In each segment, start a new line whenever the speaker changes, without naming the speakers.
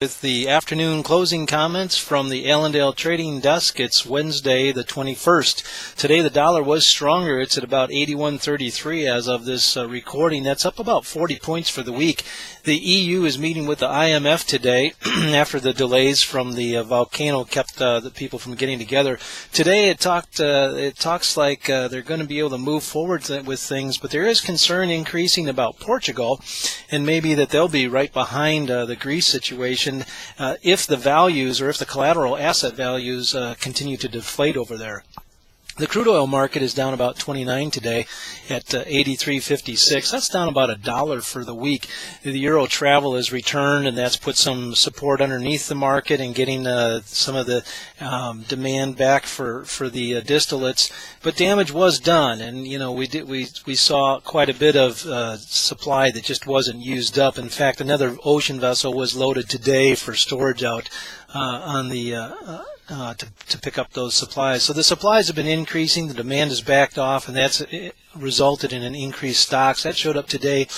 With the afternoon closing comments from the Allendale trading desk. It's Wednesday the 21st. Today the dollar was stronger. It's at about 81.33 as of this recording. That's up about 40 points for the week. The EU is meeting with the IMF today after the delays from the volcano kept the people from getting together. Today it talks like they're going to be able to move forward with things, but there is concern increasing about Portugal and maybe that they'll be right behind the Greece situation if the values or if the collateral asset values continue to deflate over there. The crude oil market is down about 29 today at 83.56. That's down about $1 for the week. The euro travel has returned, and that's put some support underneath the market and getting some of the demand back for the distillates. But damage was done, and we saw quite a bit of supply that just wasn't used up. In fact, another ocean vessel was loaded today for storage out on the to pick up those supplies. So the supplies have been increasing, the demand has backed off, and that's resulted in an increased stocks. That showed up today.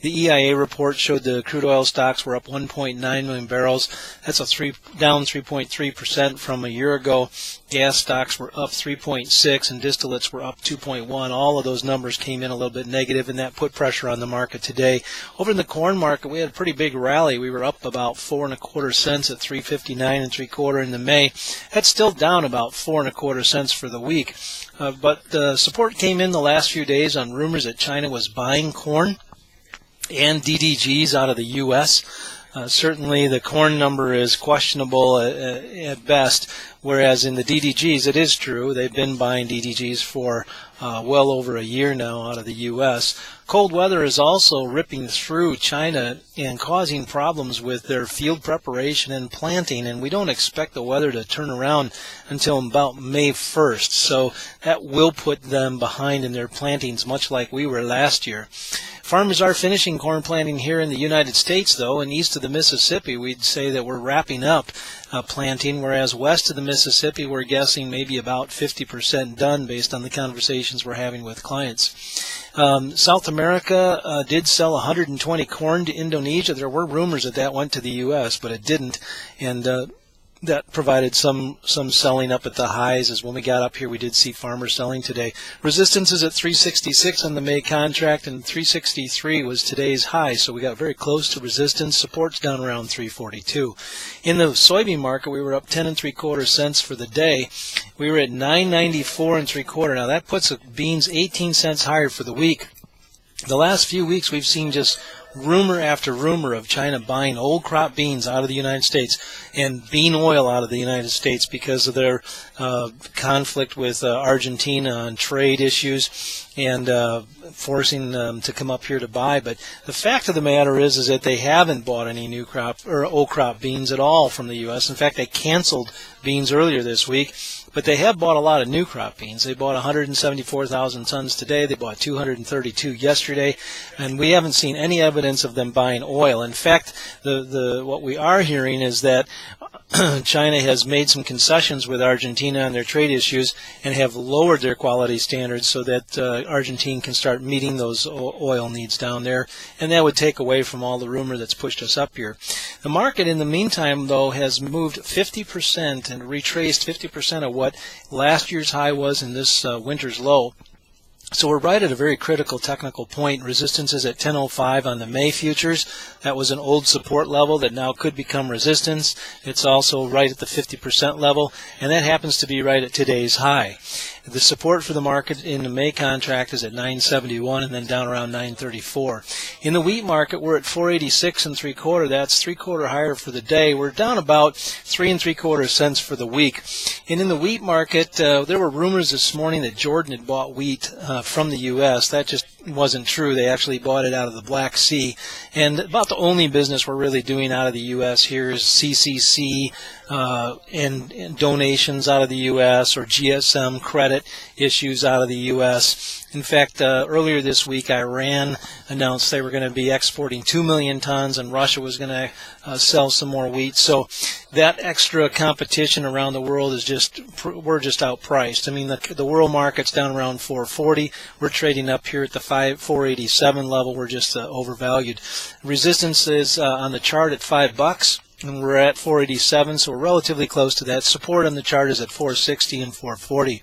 The EIA report showed the crude oil stocks were up 1.9 million barrels. That's down 3.3% from a year ago. Gas stocks were up 3.6 and distillates were up 2.1. All of those numbers came in a little bit negative, and that put pressure on the market today. Over in the corn market, we had a pretty big rally. We were up about 4.25 cents at 3.59 3/4 in the May. That's still down about 4.25 cents for the week. But the support came in the last few days on rumors that China was buying corn and DDGs out of the U.S. Certainly the corn number is questionable at best, whereas in the DDGs it is true. They've been buying DDGs for well over a year now out of the U.S. Cold weather is also ripping through China and causing problems with their field preparation and planting, and we don't expect the weather to turn around until about May 1st. So that will put them behind in their plantings, much like we were last year. Farmers are finishing corn planting here in the United States, though, and east of the Mississippi we'd say that we're wrapping up planting, whereas west of the Mississippi we're guessing maybe about 50% done based on the conversations we're having with clients. South America did sell 120 corn to Indonesia. There were rumors that that went to the U.S., but it didn't, and that provided some selling up at the highs. As when we got up here, we did see farmers selling today. Resistance is at 366 on the May contract, and 363 was today's high, so we got very close to resistance. Support's down around 342. In the soybean market, we were up 10 3/4 cents for the day. We were at 9.94 3/4. Now that puts beans 18 cents higher for the week. The last few weeks, we've seen just rumor after rumor of China buying old crop beans out of the United States and bean oil out of the United States because of their conflict with Argentina on trade issues and forcing them to come up here to buy. But the fact of the matter is that they haven't bought any new crop or old crop beans at all from the U.S. In fact, they canceled beans earlier this week. But they have bought a lot of new crop beans. They bought 174,000 tons today. They bought 232 yesterday, and we haven't seen any evidence of them buying oil. In fact, what we are hearing is that China has made some concessions with Argentina on their trade issues and have lowered their quality standards so that Argentina can start meeting those oil needs down there, and that would take away from all the rumor that's pushed us up here. The market, in the meantime, though, has moved 50% and retraced 50% of what last year's high was in this winter's low. So we're right at a very critical technical point. Resistance is at 10.05 on the May futures. That was an old support level that now could become resistance. It's also right at the 50% level, and that happens to be right at today's high. The support for the market in the May contract is at 971 and then down around 934. In the wheat market, we're at 486 3/4. That's 3/4 higher for the day. We're down about 3 3/4 cents for the week. And in the wheat market, there were rumors this morning that Jordan had bought wheat from the U.S. That just wasn't true. They actually bought it out of the Black Sea. And about the only business we're really doing out of the U.S. here is CCC and donations out of the U.S. or GSM credit issues out of the U.S. In fact, earlier this week, Iran announced they were going to be exporting 2 million tons, and Russia was going to sell some more wheat. So that extra competition around the world is we're just outpriced. I mean, the world market's down around 440. We're trading up here at the 487 level. We're just overvalued. Resistance is on the chart at $5. and we're at 487, so we're relatively close to that. Support on the chart is at 460 and 440.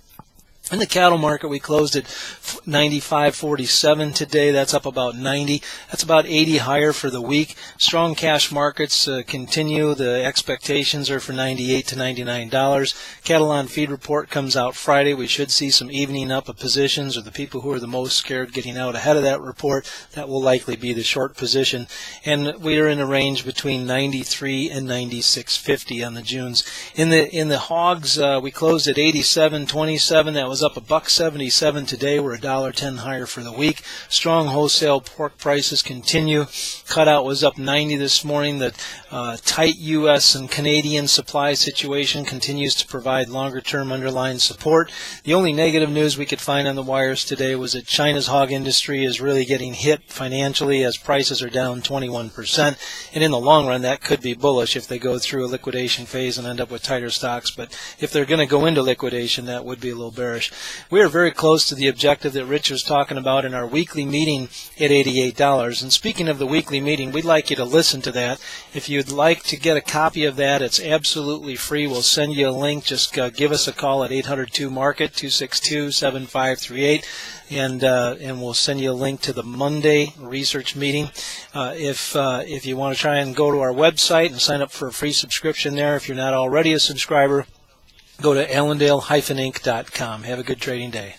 In the cattle market, we closed at 95.47 today. That's up about 90. That's about 80 higher for the week. Strong cash markets continue. The expectations are for $98 to $99. Cattle on feed report comes out Friday. We should see some evening up of positions, or the people who are the most scared getting out ahead of that report. That will likely be the short position. And we are in a range between 93 and 96.50 on the Junes. In the hogs, we closed at 87.27. That was up $1.77 today. We're $1.10 higher for the week. Strong wholesale pork prices continue. Cutout was up 90 this morning. The tight U.S. and Canadian supply situation continues to provide longer-term underlying support. The only negative news we could find on the wires today was that China's hog industry is really getting hit financially as prices are down 21%. And in the long run, that could be bullish if they go through a liquidation phase and end up with tighter stocks. But if they're going to go into liquidation, that would be a little bearish. We are very close to the objective that Rich was talking about in our weekly meeting at $88. And speaking of the weekly meeting, we'd like you to listen to that. If you'd like to get a copy of that, it's absolutely free. We'll send you a link. Just give us a call at 802-MARKET, 262-7538. And we'll send you a link to the Monday research meeting. If you want to try and go to our website and sign up for a free subscription there, if you're not already a subscriber, go to allendale-inc.com. Have a good trading day.